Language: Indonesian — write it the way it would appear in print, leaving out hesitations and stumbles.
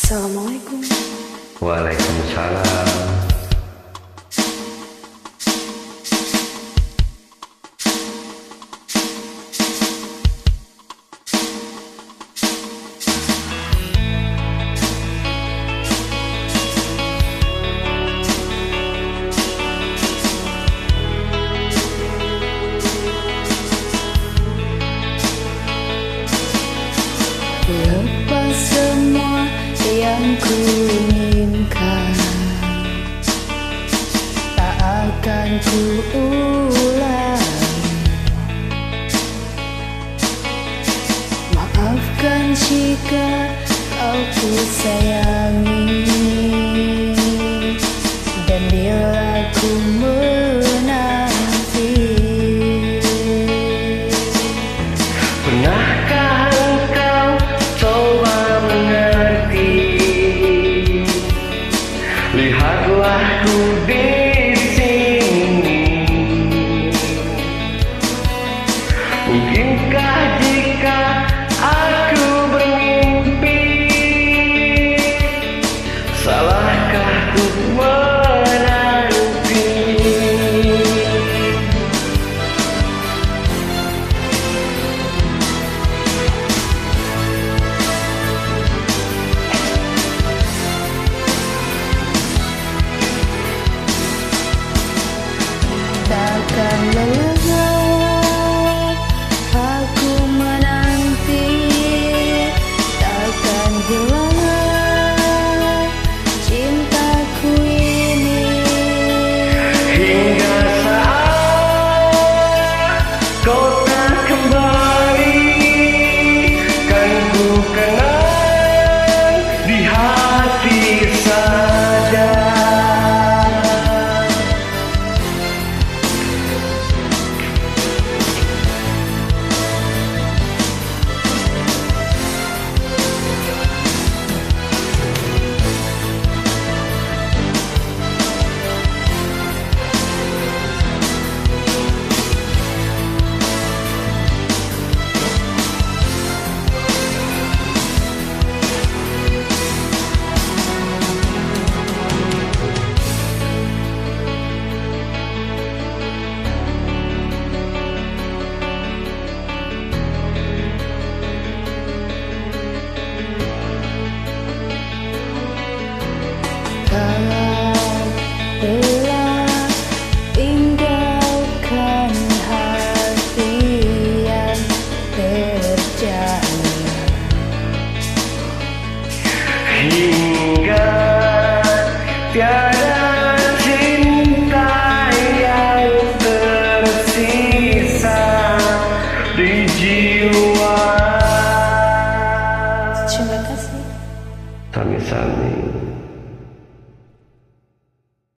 Assalamualaikum. Waalaikumsalam. Lepas semua yang ku inginkan, tak akan ku ulang. Maafkan jika kau ku sayangi, dan bila ku menanti. Pernahkah engkau coba mengerti? Lihatlah ku di sini. Mungkinkah jika aku bermimpi, salahkah ku menanti? Takkan lelah aku menanti, takkan hilang cintaku ini. Hingga saat kau tak kembali, kan ku kenang di hati saja. Telah tinggalkan hati yang terjadi, Hingga tiada cinta yang tersisa di jiwa. terima kasih. Sami-sami.